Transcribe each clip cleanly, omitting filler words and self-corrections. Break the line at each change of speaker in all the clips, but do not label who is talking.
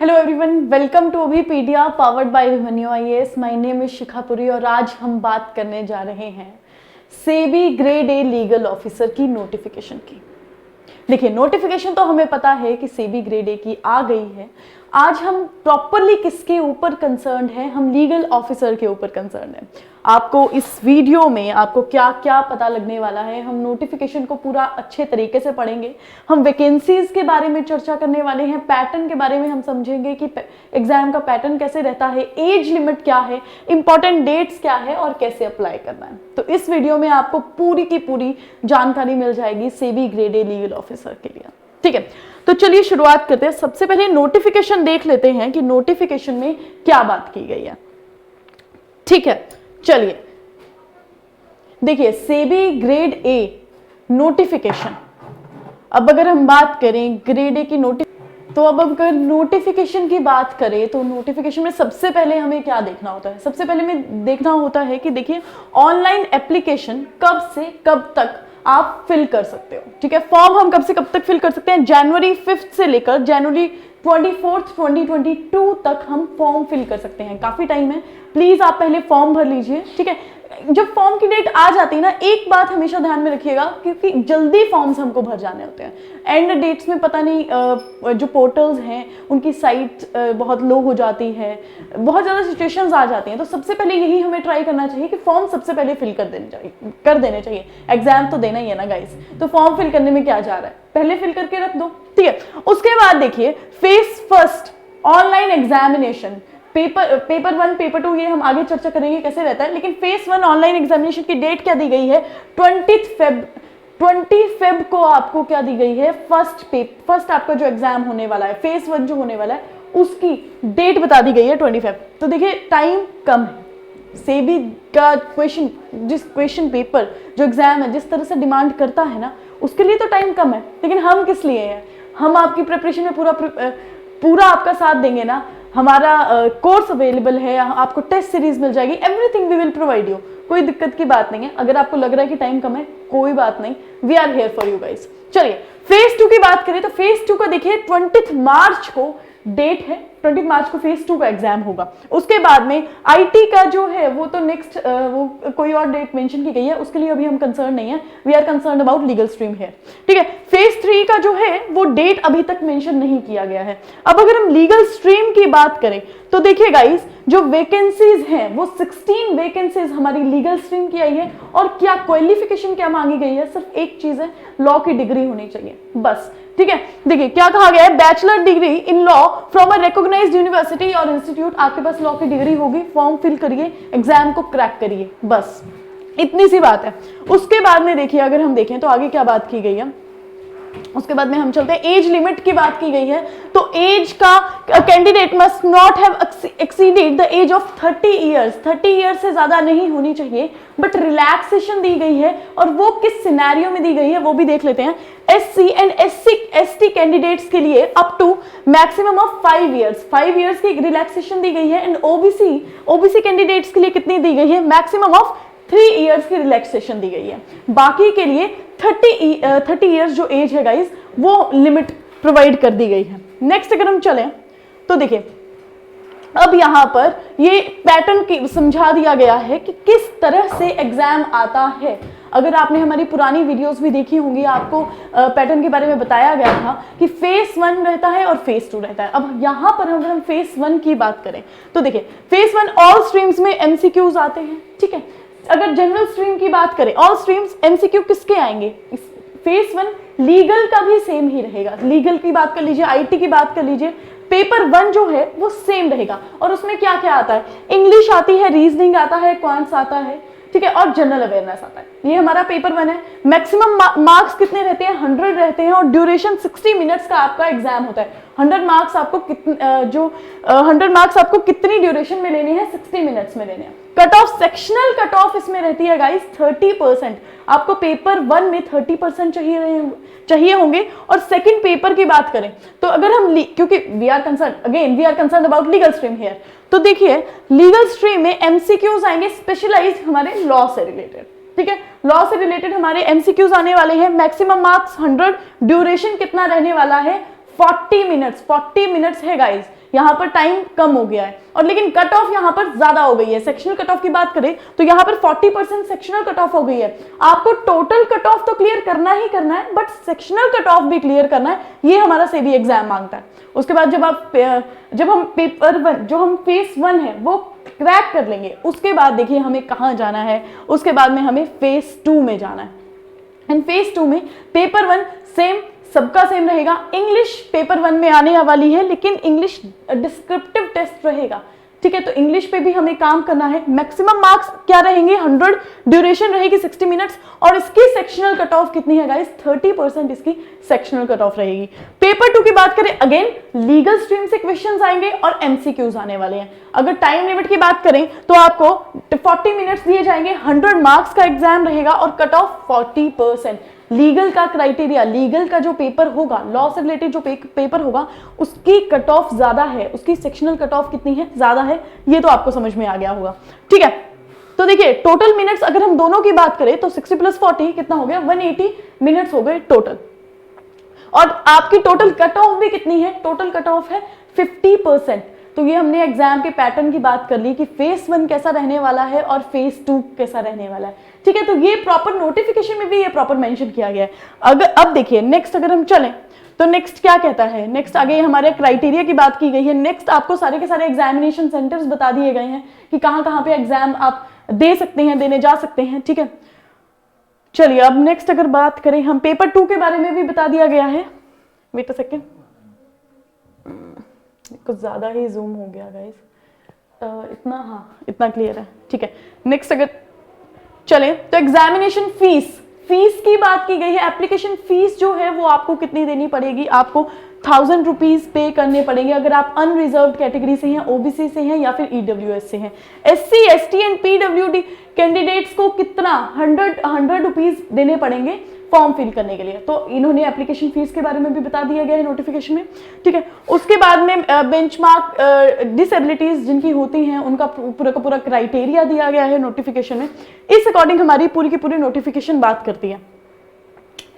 Hello everyone, welcome to Abhipedia powered by Abhimanyu IAS. My name is शिखापुरी और आज हम बात करने जा रहे हैं SEBI grade a legal officer की नोटिफिकेशन की। देखिए, नोटिफिकेशन तो हमें पता है कि सेबी ग्रेड ए की आ गई है। आज हम प्रॉपरली किसके ऊपर कंसर्न है, हम लीगल ऑफिसर के ऊपर कंसर्न है। आपको इस वीडियो में आपको क्या क्या पता लगने वाला है, हम नोटिफिकेशन को पूरा अच्छे तरीके से पढ़ेंगे, हम वैकेंसीज के बारे में चर्चा करने वाले हैं, पैटर्न के बारे में हम समझेंगे कि एग्जाम का पैटर्न कैसे रहता है, एज लिमिट क्या है, इंपॉर्टेंट डेट्स क्या है और कैसे अप्लाई करना है। तो इस वीडियो में आपको पूरी की पूरी जानकारी मिल जाएगी SEBI grade a legal officer के लिए। ठीक है, तो चलिए शुरुआत करते हैं। सबसे पहले नोटिफिकेशन देख लेते हैं कि नोटिफिकेशन में क्या बात की गई है। ठीक है, चलिए देखिए, सेबी ग्रेड ए नोटिफिकेशन। अब अगर हम बात करें ग्रेड ए की तो अब अगर नोटिफिकेशन की बात करें तो नोटिफिकेशन में सबसे पहले हमें क्या देखना होता है, सबसे पहले हमें देखना होता है कि देखिए ऑनलाइन एप्लीकेशन कब से कब तक आप फिल कर सकते हो। ठीक है, फॉर्म हम कब से कब तक फिल कर सकते हैं, जनवरी 5 से लेकर जनवरी 24, 2022 तक हम फॉर्म फिल कर सकते हैं। काफी टाइम है, प्लीज आप पहले फॉर्म भर लीजिए। ठीक है, जब फॉर्म की डेट आ जाती है ना, एक बात हमेशा ध्यान में रखिएगा, क्योंकि जल्दी फॉर्म्स हमको भर जाने होते हैं। एंड डेट्स में पता नहीं जो पोर्टल्स हैं उनकी साइट बहुत लो हो जाती है, बहुत ज़्यादा सिचुएशंस आ जाती हैं। तो सबसे पहले यही हमें ट्राई करना चाहिए कि फॉर्म सबसे पहले फिल कर देने चाहिए। एग्जाम तो देना ही है ना गाइस, तो फॉर्म फिल करने में क्या जा रहा है, पहले फिल करके रख दो। ठीक है, उसके बाद देखिए phase first online examination, paper 1 paper 2 ये हम आगे चर्चा करेंगे कैसे रहता है, लेकिन फेज 1 ऑनलाइन एग्जामिनेशन की डेट क्या दी गई है, 20 फेब को आपको क्या दी गई है, फर्स्ट आपका जो एग्जाम होने वाला है, फेज 1 जो होने वाला है उसकी डेट बता दी गई है 20 फेब। तो देखिए टाइम कम है। सेबी का क्वेश्चन पेपर जो एग्जाम है जिस तरह से डिमांड करता है ना, उसके लिए तो टाइम कम है, लेकिन हम किस लिए हैं, हम आपकी प्रिपरेशन में पूरा आपका साथ देंगे ना। हमारा कोर्स अवेलेबल है, आपको टेस्ट सीरीज मिल जाएगी, everything we will provide you. कोई दिक्कत की बात नहीं है। अगर आपको लग रहा है कि टाइम कम है, कोई बात नहीं, we are here for you guys. चलिए फेज 2 की बात करें तो फेज 2 का देखिए 20 मार्च को डेट है, 20 मार्च को फेज 2 का एग्जाम होगा। उसके बाद में आईटी का जो है वो तो नेक्स्ट वो कोई और डेट मेंशन की गई है, उसके लिए अभी हम कंसर्न नहीं है, we are concern about legal stream है। ठीक है, फेज 3 का जो है वो डेट अभी तक मेंशन नहीं किया गया है। अब अगर हम लीगल स्ट्रीम की बात करें तो देखिए गाइस, जो वैकेंसीज हैं वो 16 वैकेंसीज हमारी लीगल स्ट्रीम की आई है। और क्या क्वालिफिकेशन क्या मांगी गई है, सिर्फ एक चीज है, लॉ की डिग्री होनी चाहिए बस। ठीक है, देखिए क्या कहा गया है, bachelor degree in law from a recognised university और इंस्टीट्यूट। आपके पास लॉ की डिग्री होगी, फॉर्म फिल करिए, एग्जाम को क्रैक करिए, बस इतनी सी बात है। उसके बाद में देखिए, अगर हम देखें तो आगे क्या बात की गई है, उसके बाद में हम चलते हैं, एज लिमिट की बात की गई है। तो एज का candidate must not have exceeded the age of 30 years, 30 years से ज्यादा नहीं होनी चाहिए। बट रिलैक्सेशन दी गई है, और वो किस सिनेरियो में दी गई है वो भी देख लेते हैं। एससी एंड एसटी कैंडिडेट्स के लिए up to maximum of 5 years, 5 years की रिलैक्सेशन दी गई है। एंड ओबीसी कैंडिडेट्स के लिए कितनी दी गई है, मैक्सिमम ऑफ 3 ईयर्स की रिलैक्सेशन दी गई है। बाकी के लिए 30 ईयर्स जो एज है गाइस, वो लिमिट प्रोवाइड कर दी गई है। नेक्स्ट अगर हम चलें तो देखिए, अब यहां पर ये पैटर्न की समझा दिया गया है कि किस तरह से एग्जाम आता है। अगर आपने हमारी पुरानी वीडियोस भी देखी होंगी, आपको पैटर्न के बारे में बताया गया था कि फेज 1 रहता है और फेज 2 रहता है। अब यहां पर अगर हम फेज 1 की बात करें तो देखिए, फेज 1 ऑल स्ट्रीम्स में एमसीक्यूज आते हैं। ठीक है, अगर जनरल स्ट्रीम की बात करें, ऑल स्ट्रीम्स एमसीक्यू किसके आएंगे, फेज 1 लीगल का भी सेम ही रहेगा। लीगल की बात कर लीजिए, आईटी की बात कर लीजिए, पेपर 1 जो है वो सेम रहेगा। और उसमें क्या क्या आता है, इंग्लिश आती है, रीजनिंग आता है, क्वांट्स आता है, ठीक है, और जनरल अवेयरनेस आता है। ये हमारा पेपर 1 है। मैक्सिमम मार्क्स कितने रहते हैं, 100 रहते हैं, और ड्यूरेशन 60 मिनट्स का आपका एग्जाम होता है। 100 मार्क्स आपको 100 मार्क्स आपको कितनी ड्यूरेशन में लेने हैं, 60 मिनट्स में लेने हैं। Cut off, sectional cut off इसमें रहती है गाइस 30%। आपको पेपर 1 में 30% चाहिए होंगे। और सेकंड पेपर की बात करें तो अगर हम क्योंकि we are concern about legal stream here, तो देखिए लीगल स्ट्रीम में एमसीक्यूज आएंगे स्पेशलाइज्ड हमारे लॉ से रिलेटेड। ठीक है, लॉ से रिलेटेड हमारे एमसीक्यूज आने वाले हैं। मैक्सिमम मार्क्स 100, ड्यूरेशन कितना रहने वाला है, 40 मिनट्स है गाइस। यहाँ पर टाइम कम हो गया है, और लेकिन कट ऑफ यहाँ पर ज्यादा हो गई है। सेक्शनल कट ऑफ की बात करें तो यहाँ पर 40% सेक्शनल कट ऑफ हो गई है। आपको टोटल कट ऑफ तो क्लियर करना ही करना है, बट सेक्शनल कट ऑफ भी क्लियर करना है, ये हमारा सेबी एग्जाम मांगता है। उसके बाद जब हम पेपर 1 जो हम फेस 1 है वो क्रैक कर लेंगे, उसके बाद देखिए हमें कहाँ जाना है, उसके बाद में हमें फेस 2 में जाना है। एंड फेस 2 में पेपर 1 सेम, सबका सेम रहेगा। इंग्लिश पेपर 1 में आने वाली है, लेकिन इंग्लिश डिस्क्रिप्टिव टेस्ट रहेगा, ठीक है। तो इंग्लिश पे भी हमें काम करना है। मैक्सिमम मार्क्स क्या रहेंगे, 100, ड्यूरेशन रहेगी 60 मिनट्स, और इसकी सेक्शनल कट ऑफ कितनी है गाइस, 30% इसकी सेक्शनल कट ऑफ रहेगी। पेपर 2 की बात करें, अगेन लीगल स्ट्रीम से क्वेश्चंस आएंगे और एमसीक्यूज आने वाले हैं। अगर टाइम लिमिट की बात करें तो आपको 40 मिनट्स दिए जाएंगे, 100 मार्क्स का एग्जाम रहेगा और कट ऑफ 40%। लीगल का क्राइटेरिया, लीगल का जो पेपर होगा, लॉ से रिलेटेड जो पेपर होगा, उसकी कट ऑफ ज्यादा है, उसकी सेक्शनल कट ऑफ कितनी है, ज्यादा है। ये तो आपको समझ में आ गया होगा, ठीक है। तो देखिए टोटल मिनट्स अगर हम दोनों की बात करें तो 60 + 40 कितना हो गया, 180 मिनट्स हो गए टोटल। और आपकी टोटल कट ऑफ भी कितनी है, टोटल कट ऑफ है 50%। तो ये हमने एग्जाम के पैटर्न की बात कर ली कि फेस 1 कैसा रहने वाला है और फेस 2 कैसा रहने वाला है, ठीक है। तो ये प्रॉपर नोटिफिकेशन में भी ये प्रॉपर मेंशन किया गया है। अब देखिए नेक्स्ट अगर हम चलें तो नेक्स्ट क्या कहता है, नेक्स्ट आगे हमारे क्राइटेरिया की बात की गई है। नेक्स्ट आपको सारे के सारे एग्जामिनेशन सेंटर्स बता दिए गए हैं कि कहाँ कहाँ पे एग्जाम आप दे सकते हैं, देने जा सकते हैं, ठीक है। चलिए अब नेक्स्ट अगर बात करें हम, पेपर 2 के बारे में भी बता दिया गया है। वेट अ सेकेंड, कुछ ज्यादा ही जूम हो गया गाइस, इतना, हाँ इतना क्लियर है, ठीक है। नेक्स्ट अगर चले तो एग्जामिनेशन फीस की बात की गई है। एप्लीकेशन फीस जो है वो आपको कितनी देनी पड़ेगी, आपको 1000 रुपीज पे करने पड़ेंगे अगर आप अनरिजर्व्ड कैटेगरी से हैं, ओबीसी से हैं या फिर ईडब्ल्यूएस से हैं। SC, ST and PWD candidates को कितना 100 रुपीज देने पड़ेंगे फॉर्म फिल करने के लिए। तो इन्होंने एप्लीकेशन फीस के बारे में भी बता दिया गया है नोटिफिकेशन में, ठीक है। उसके बाद में बेंचमार्क डिसेबिलिटीज जिनकी होती हैं उनका पूरा का पूरा क्राइटेरिया दिया गया है नोटिफिकेशन में। इस अकॉर्डिंग हमारी पूरी की पूरी नोटिफिकेशन बात करती है।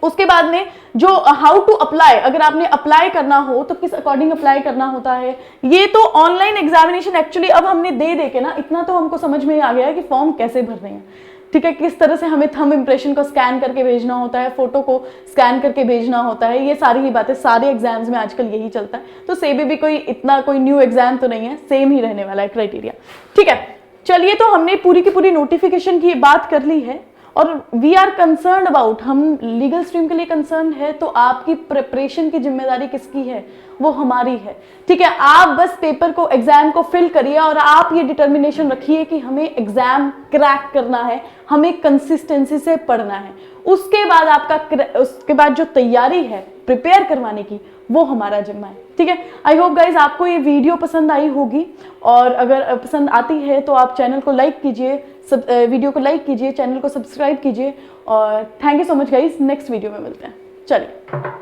उसके बाद में जो हाउ टू अप्लाई, अगर आपने अप्लाई करना हो तो किस अकॉर्डिंग अप्लाई करना होता है, ये तो ऑनलाइन एग्जामिनेशन एक्चुअली अब हमने दे के ना इतना तो हमको समझ में आ गया है कि फॉर्म कैसे भरने हैं, ठीक है। किस तरह से हमें थंब इंप्रेशन को स्कैन करके भेजना होता है, फोटो को स्कैन करके भेजना होता है, ये सारी ही बातें सारे एग्जाम्स में आजकल यही चलता है। तो सेबी भी कोई न्यू एग्जाम तो नहीं है, सेम ही रहने वाला है क्राइटेरिया, ठीक है। चलिए तो हमने पूरी की पूरी नोटिफिकेशन की बात कर ली है और वी आर कंसर्न अबाउट, हम लीगल स्ट्रीम के लिए कंसर्न है तो आपकी प्रिपरेशन की जिम्मेदारी किसकी है, वो हमारी है, ठीक है। आप बस पेपर को, एग्जाम को फिल करिए और आप ये डिटर्मिनेशन रखिए कि हमें एग्जाम क्रैक करना है, हमें कंसिस्टेंसी से पढ़ना है। उसके बाद जो तैयारी है प्रिपेयर करवाने की, वो हमारा जिम्मा है, ठीक है। आई होप गाइज आपको ये वीडियो पसंद आई होगी, और अगर पसंद आती है तो आप चैनल को लाइक कीजिए, वीडियो को लाइक कीजिए, चैनल को सब्सक्राइब कीजिए, और thank you so much guys. Next video में मिलते हैं, चलिए।